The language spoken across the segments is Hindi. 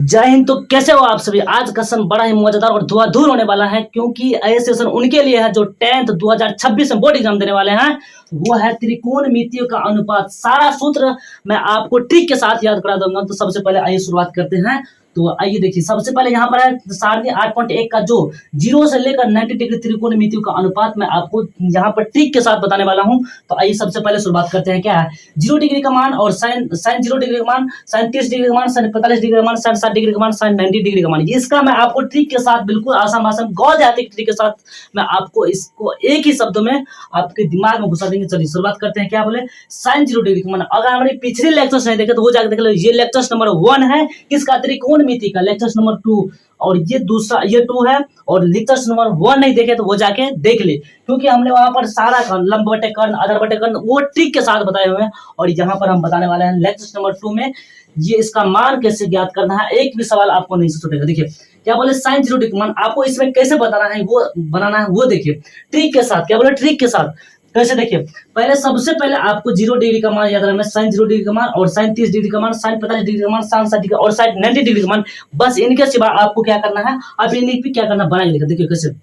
जय हिंद। तो कैसे हो आप सभी। आज का सेशन बड़ा ही मजेदार और धुआंधार होने वाला है, क्योंकि ये सेशन उनके लिए है जो 10th 2026 में बोर्ड एग्जाम देने वाले हैं। वो है त्रिकोणमितियों का अनुपात। सारा सूत्र मैं आपको ट्रिक के साथ याद करा दूंगा। तो सबसे पहले आइए शुरुआत करते हैं। तो आइए देखिए, सबसे पहले यहाँ पर है सारणी 8.1 का जो 0 से लेकर 90 डिग्री त्रिकोणमितियों का अनुपात मैं आपको यहाँ पर ट्रिक के साथ बताने वाला हूँ। तो आइए सबसे पहले शुरुआत करते हैं। क्या है 0 डिग्री का मान और साइन 0 डिग्री का मान, साइन 30 डिग्री का मान, साइन 45 डिग्री का मान, साइन 60 डिग्री का मान, साइन 90 डिग्री का मान। इसका मैं आपको ट्रिक के साथ बिल्कुल आसान भाषण गौरजातिक ट्रिक के साथ मैं आपको इसको एक ही शब्दों में आपके दिमाग में घुसा देंगे। चलिए शुरुआत करते हैं। क्या बोले साइन 0 डिग्री का मान। अगर हमारे पिछले लेक्चर्स नहीं देखे तो वो जाकर देख लो। ये लेक्चर्स नंबर 1 है किसका, त्रिकोणमिति का। लेक्चर्स नंबर 2 और ये दूसरा, ये 2 है। और लेक्चर्स नंबर 1 नहीं देखे तो वो जाके देख ले, क्योंकि हमने वहां पर सारा लंब बटे कर्ण, आधार बटे कर्ण वो ट्रिक के साथ बताए हुए हैं। और यहाँ पर हम बताने वाले हैं लेक्चर्स नंबर 2 में ये इसका मान कैसे ज्ञात करना है। एक भी सवाल आपको नहीं से छूटेगा। देखिए क्या बोले साइन 0 डिग्री मान आपको इसमें कैसे बताना है, वो बनाना है वो देखिए ट्रिक के साथ। क्या बोले ट्रिक के साथ कैसे, देखिए पहले सबसे पहले आपको 0 डिग्री का मान याद रखना है। साइन 0 डिग्री का मान और साइन 30 डिग्री का मान, साइन 45 डिग्री का मान, साइन 60 डिग्री और साइन 90 डिग्री का मान। बस इनके सिवा आपको क्या करना है, अब इन्हीं पे क्या करना बनाएंगे। देखिए कैसे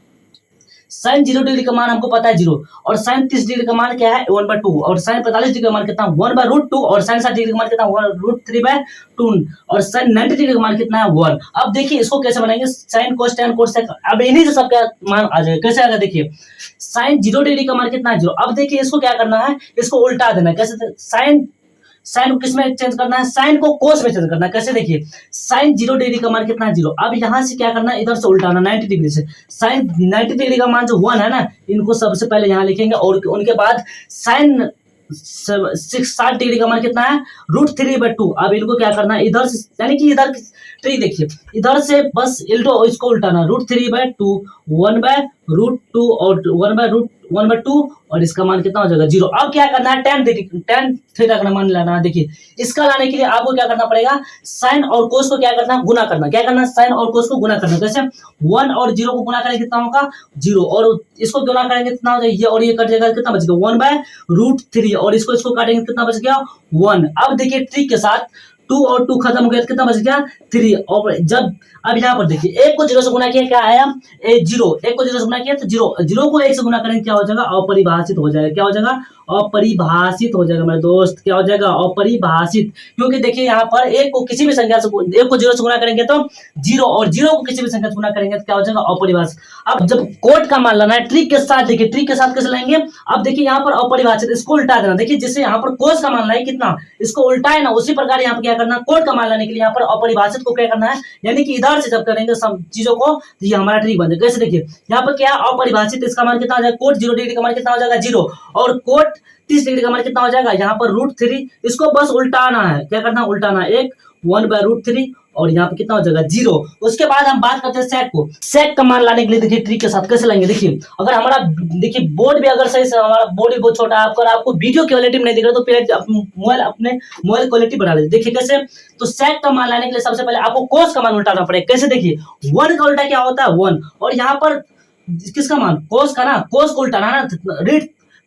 साइन 0 डिग्री का मान हमको पता है 0, और साइन 30 डिग्री का मान क्या है 1/2, और साइन 45 डिग्री का मान कितना 1/√2, और साइन 60 डिग्री का मान कितना 1√3/2, और साइन 90 डिग्री का मान कितना है 1। अब देखिए इसको कैसे बनाएंगे, साइन कोस टैन कोस सेक। अब इन्हीं से सबका मान आ जाएगा। कैसे आएगा देखिए, साइन 0 डिग्री का मान कितना है 0। अब देखिए इसको क्या करना है, इसको उल्टा देना है। कैसे, साइन को किसमें चेंज करना है, साइन को कोस में चेंज करना है। कैसे देखिए साइन 0 डिग्री का मान कितना है 0। अब यहाँ से क्या करना है, इधर से उल्टाना 90 डिग्री से। साइन 90 डिग्री का मान जो 1 है ना, इनको सबसे पहले यहाँ लिखेंगे, और उनके बाद साइन 60 डिग्री का मान कितना है √3/2। अब इनको क्या करना है, इधर से यानी कि इधर ट्रिक देखिए, इधर से बस इसको उल्टाना √3/2, 1/√2 और 1/2, और इसका मान कितना हो जाएगा 0। अब क्या करना है, tan थीटा का मान लाना है। देखिए इसका लाने के लिए आपको क्या करना पड़ेगा, साइन और कोस को क्या करना है, गुना करना। क्या करना है, साइन और कोस को गुना करना। कैसे 1 और 0 को गुना करेंगे कितना होगा 0, और इसको गुना करेंगे कितना हो जाएगा, ये और ये कट जाएगा कितना बच गया 1/√3, और इसको काटेंगे कितना बच गया 1। अब देखिए ट्रिक के साथ 2 और 2 खत्म हो गया तो कितना बच गया 3। और जब अब यहाँ पर देखिए 1 को 0 से गुना किया क्या आया 0, 1 को 0 से गुना किया तो 0 को 1 से गुना करेंगे क्या हो जाएगा, अपरिभाषित हो जाएगा। क्या हो जाएगा, अपरिभाषित हो जाएगा मेरे दोस्त। क्या हो जाएगा, अपरिभाषित। क्योंकि देखिए यहाँ पर 1 को किसी भी संख्या से 1 को 0 से गुना करेंगे तो 0, और 0 को किसी भी संख्या से गुना करेंगे तो क्या हो जाएगा, अपरिभाषित। अब जब कोट का मान लाना है ट्रिक के साथ, देखिए ट्रिक के साथ कैसे लाएंगे। अब देखिए यहाँ पर अपरिभाषित, इसको उल्टा देना। देखिए जैसे यहाँ पर कोस का मान लाए कितना, इसको उल्टाए ना, उसी प्रकार यहाँ पर क्या करना, कोट का मान लाने के लिए यहाँ पर अपरिभाषित को क्या करना है, यानी कि इधर से जब करेंगे सब चीजों को तो ये हमारा ट्रिक बन जाएगा। कैसे देखिए यहाँ पर क्या अपरिभाषित, इसका मान कितना हो जाएगा, कोट 0 डिग्री का मान कितना हो जाएगा 0, और कोट 30 डिग्री का मान कितना हो जाएगा यहाँ पर √3। इसको बस उल्टाना है। क्या करना है, उल्टाना है 1/√3, और यहाँ पे कितना हो जाएगा 0। उसके बाद हम बात करते हैं सेक को। सेक का मान लाने के लिए देखिए ट्रिक के साथ कैसे लाएंगे। देखिए अगर हमारा देखिए बोर्ड भी अगर सही से, हमारा बोर्ड भी बहुत छोटा है, आपको वीडियो क्वालिटी में नहीं दिख रहा तो पहले अपने मोबाइल क्वालिटी बढ़ा लीजिए। देखिए कैसे, तो सेक का मान लाने के लिए सबसे पहले आपको कोस का मान उल्टाना पड़ेगा। कैसे देखिए 1 का उल्टा क्या होता है 1, और यहाँ पर किसका मान, कोस का ना, कोस को उल्टाना ना,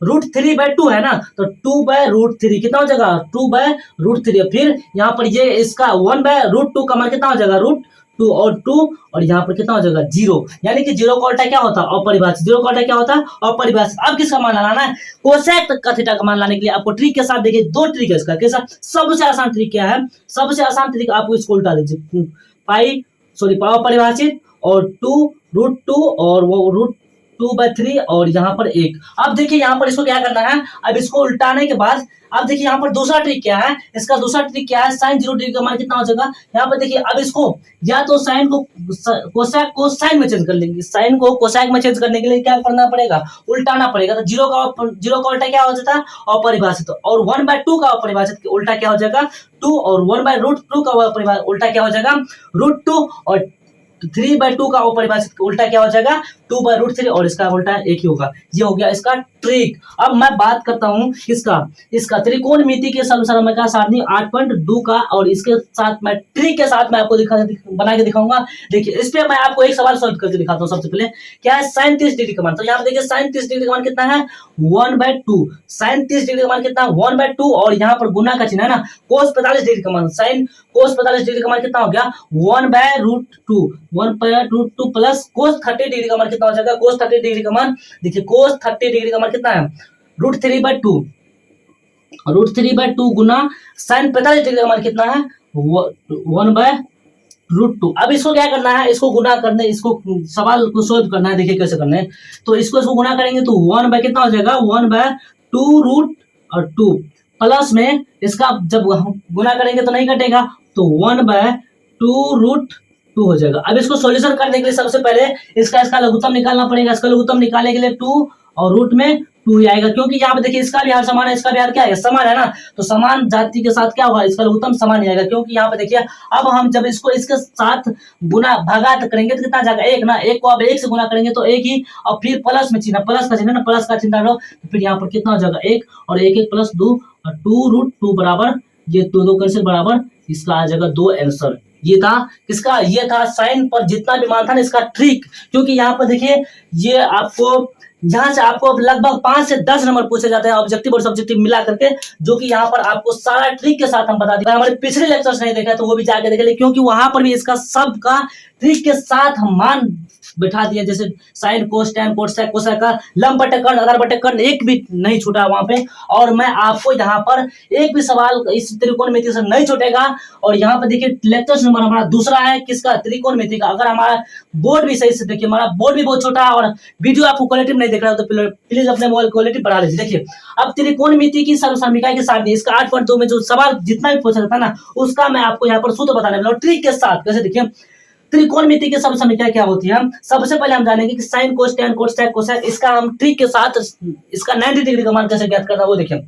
√3/2 है ना, तो 2/√3 कितना हो जाएगा 2/√3। फिर यहाँ पर ये इसका 1/√2 का मान कितना हो जाएगा √2 और 2, और यहाँ पर कितना हो जाएगा 0। यानी कि 0 का उल्टा क्या होता है, अपरिभाषित। 0 का उल्टा क्या होता है, अपरिभाषित। अब किसका मान लाना है, कोसेक का थीटा का मान लाने के लिए आपको ट्रिक के साथ देखिए 2 ट्रिक है इसका। कैसा, सबसे आसान ट्रिक क्या है, सबसे आसान ट्रिक आपको इसको उल्टा दीजिए, अपरिभाषित और 2√2 और वो √2/3 और यहाँ पर 1। अब देखिए यहाँ पर इसको क्या करना है, अब इसको उल्टाने के बाद अब देखिए यहाँ पर दूसरा ट्रिक क्या है, इसका दूसरा ट्रिक क्या है, साइन 0 डिग्री का मान कितना हो जाएगा। यहाँ पर देखिए अब इसको या तो साइन को कोसेक को साइन में चेंज कर लेंगे। साइन को कोसेक में चेंज करने के लिए क्या करना पड़ेगा, उल्टाना पड़ेगा। तो 0 का उल्टा क्या हो जाता है, अपरिभाषित, और 1/2 का अपरिभाषित उल्टा क्या हो जाएगा 2, और 1/√2 का उल्टा क्या हो जाएगा √2, और 3/2 का वो परिभाषित उल्टा क्या हो जाएगा 2/√3 और इसका उल्टा एक ही होगा। ये हो गया इसका ट्रिक। अब मैं बात करता हूँ इसका त्रिकोणमिति के सर्वसम्मत का सारणी 8.2 का, और इसके साथ मैं ट्रिक के साथ मैं आपको बना के दिखाऊंगा। देखिए इस पे मैं आपको एक सवाल सॉल्व करके दिखाता हूँ। सबसे पहले क्या है sin 30 डिग्री का मान, तो यहाँ पे देखिए sin 30 डिग्री का मान कितना है 1/2। sin 30 डिग्री का मान कितना है 1/2, और यहाँ पर गुना का चिन्ह है ना। cos 45 डिग्री का मान sin cos 45 डिग्री का मान कितना हो गया 1/√2 प्लस cos 30 डिग्री का मान कितना हो जाएगा cos 30 डिग्री का मान, देखिए cos 30 डिग्री का मान कितना है √3/2 गुना sin 45 डिग्री का मान कितना है 1/√2। अब इसको क्या करना है, इसको गुना करने, इसको सवाल को सोल्व करना है। देखिए कैसे करना है, तो इसको गुना करेंगे तो 1 कितना हो जाएगा 1/2√2 प्लस में इसका जब गुना करेंगे तो नहीं कटेगा, तो 1/2√2 हो जाएगा। अब इसको सॉल्यूशन करने के लिए सबसे पहले इसका लघुत्तम निकालना पड़ेगा। इसका लघुत्तम निकालने के लिए 2 और रूट में 2 ही आएगा, क्योंकि यहाँ पे देखिए इसका भी हार समान है, इसका भी हार क्या है समान है ना, तो समान जाति के साथ क्या होगा इसका लघुत्तम समान ही आएगा। क्योंकि यहाँ पे देखिए अब हम जब इसको इसके साथ गुना भागात करेंगे तो कितना जाएगा 1 ना, 1 को अब 1 से गुना करेंगे तो 1 ही, और फिर प्लस में चिन्ह, प्लस का चिन्ह ना, प्लस का चिन्ह डालो तो फिर यहाँ पर कितना हो जाएगा 1 और 1 प्लस 2 और 2√2 बराबर, ये 2 कैंसिल बराबर, इसका आ जाएगा 2 आंसर। ये था किसका, ये था साइन पर जितना भी मान था ना इसका ट्रिक। क्योंकि यहाँ पर देखिए ये आपको यहाँ से आपको लगभग 5 से 10 नंबर पूछे जाते हैं ऑब्जेक्टिव और सब्जेक्टिव मिला करके, जो कि यहाँ पर आपको सारा ट्रिक के साथ हम बता देंगे। हमारे पिछले लेक्चर्स नहीं देखा तो वो भी जाके देख ले, क्योंकि वहां पर भी इसका सबका ट्रिक के साथ हम मान बैठा दिए, जैसे sine cos tan cot sec cosec का लंब बटे कर्ण आधार बटे कर्ण एक भी नहीं छूटा वहां पे। और मैं आपको यहाँ पर एक भी सवाल इस त्रिकोणमिति से नहीं छूटेगा। और यहाँ पर देखिए लेक्चर नंबर हमारा दूसरा है किसका, त्रिकोणमिति का। अगर हमारा बोर्ड भी सही से देखिए, हमारा बोर्ड भी बहुत छोटा है और वीडियो आपको क्वालिटी में नहीं देख रहा है तो प्लीज अपने मोबाइल क्वालिटी बढ़ा लीजिए। देखिए अब त्रिकोणमिति की सर्वसम्मिका के साथ इसका 8.2 में जो सवाल जितना भी पूछा जाता है ना उसका मैं आपको यहाँ पर सूत्र बताने वाला हूं ट्रिक के साथ। कैसे देखिए त्रिकोणमिति की सर्वसम्मिका क्या होती है, सबसे पहले हम जानेंगे कि sine cos tan cot sec cosec, इसका हम ट्रिक के साथ इसका 90 डिग्री का मान कैसे ज्ञात करना है वो देखिए।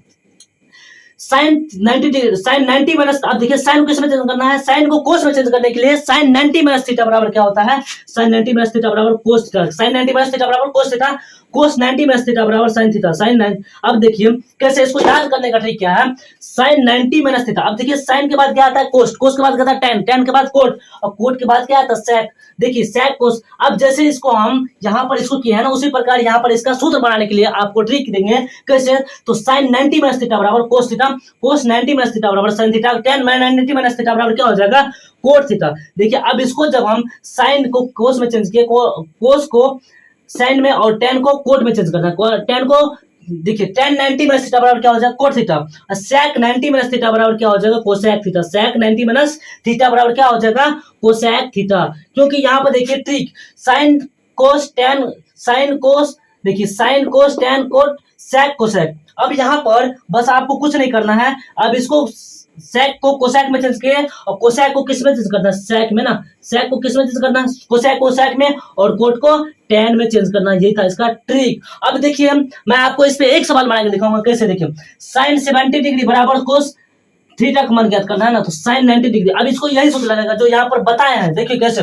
साइन 90 डिग्री, साइन 90 माइनस, अब देखिए साइन को किसमें चेंज करना है, साइन को कोस में चेंज करने के लिए साइन 90 माइनस थीटा बराबर क्या होता है, साइन 90 माइनस थीटा बराबर cos theta, sine 90 minus theta बराबर cos theta, cos 90 minus theta बराबर साइन थीटा, साइन 9। अब देखिए कैसे इसको याद करने का ट्रिक क्या है, साइन 90 माइनस थीटा। अब देखिए साइन के बाद क्या आता है कोस, कोस के बाद क्या आता है टैन, टैन के बाद कोट, और कोट के बाद क्या आता है सेक। देखिए सेक कोस, अब जैसे इसको हम यहाँ पर इसको किया है ना उसी प्रकार यहाँ पर इसका सूत्र बनाने के लिए आपको ट्रिक देंगे। कैसे, तो साइन 90 माइनस थीटा बराबर cos theta, cos 90 minus theta बराबर sine theta, tan 90 minus theta बराबर क्या हो जाएगा कोट थीटा। देखिए अब इसको जब हम साइन को कोस में चेंज किए, कोस को साइन में और टैन को कोट में चेंज करना है, टैन को देखिए टैन 90 माइनस थीटा बराबर क्या हो जाएगा कोट थीटा, और सेक 90 माइनस थीटा बराबर क्या हो जाएगा कोसेक थीटा, सेक 90 माइनस थीटा बराबर क्या हो जाएगा कोसेक थीटा। क्योंकि यहाँ पर देखिए trick sine cos tan, sine cos, देखिए sine cos tan cot sec cosec. अब यहाँ पर बस आपको कुछ नहीं करना है, अब इसको सेक को कोसेक में चेंज किए और कोसेक को किस में चेंज करना है सेक में ना, सेक को किस में चेंज करना है कोसेक को सेक में और कोट को टैन में चेंज करना, यही था इसका ट्रिक। अब देखिए मैं आपको इस पे एक सवाल बना के दिखाऊंगा कैसे। देखिए साइन 70 डिग्री बराबर कोस थीटा का मान ज्ञात करना है ना, तो साइन 90 डिग्री। अब इसको यही सूत्र लगेगा जो यहाँ पर बताया है। देखिए कैसे,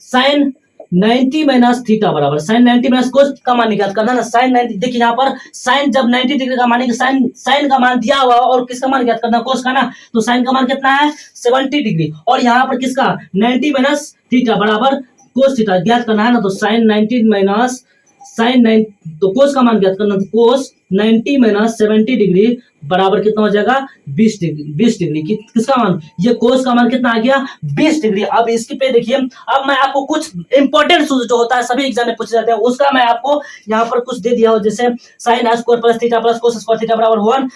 साइन 90 माइनस थीटा बराबर साइन 90 माइनस कोस का मान ज्ञात करना है ना, साइन 90। देखिए यहाँ पर साइन जब 90 डिग्री का मानेंगे, साइन का मान दिया हुआ और किसका मान ज्ञात करना कोस का ना, तो साइन का मान कितना है 70 डिग्री और यहाँ पर किसका 90 माइनस थीटा बराबर कोस थीटा ज्ञात करना है ना, तो साइन 90 माइनस साइन 9, तो कोस का मान ज्ञात करना, तो कोस 90 माइनस 70 डिग्री बराबर कितना हो जाएगा 20 डिग्री, 20 डिग्री किसका मान, ये कोस का मान कितना आ गया 20 डिग्री। अब इसके पे देखिए अब मैं आपको कुछ इंपॉर्टेंट सूत्र जो होता है सभी एग्जाम में पूछे जाते हैं उसका मैं आपको यहाँ पर कुछ दे दिया हूं, जैसे sine square plus theta plus cos square theta बराबर 1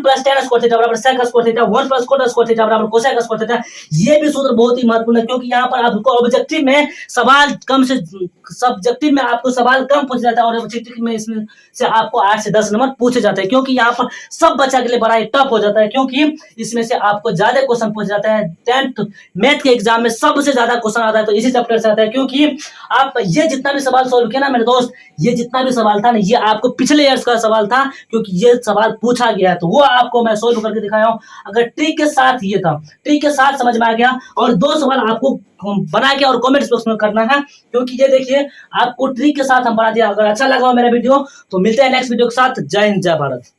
प्लस टैन स्क्वायर थीटा बराबर sec square theta, 1 plus cot square theta बराबर कोसेक स्क्वायर थीटा। ये भी सूत्र बहुत ही महत्वपूर्ण है, क्योंकि यहाँ पर आपको ऑब्जेक्टिव में सवाल कम से सब्जेक्टिव में आपको सवाल कम पूछे जाता है और ऑब्जेक्टिव में इसमें से आपको 8 से 10 नंबर पूछे जाते हैं, क्योंकि यहाँ पर सब बच्चा के लिए बड़ा ही टफ हो जाता है, क्योंकि इसमें से आपको ज्यादा क्वेश्चन पूछ जाते हैं। 10th मैथ के एग्जाम में सबसे ज्यादा क्वेश्चन आता है तो इसी चैप्टर से आता है, क्योंकि आप ये जितना भी सवाल सोल्व किया ना मेरे दोस्त, ये जितना भी सवाल था ना, ये आपको पिछले ईयर्स का सवाल था, क्योंकि ये सवाल पूछा गया है, तो वो आपको मैं सोल्व करके दिखाया हूँ। अगर ट्रिक के साथ ये था, ट्रिक के साथ समझ में आ गया, और 2 सवाल आपको बना के और कमेंट्स बॉक्स में करना है, क्योंकि ये देखिए आपको ट्रिक के साथ हम बना दिया। अगर अच्छा लगा हो मेरा वीडियो तो मिलते हैं नेक्स्ट वीडियो के साथ। जय हिंद, जय भारत।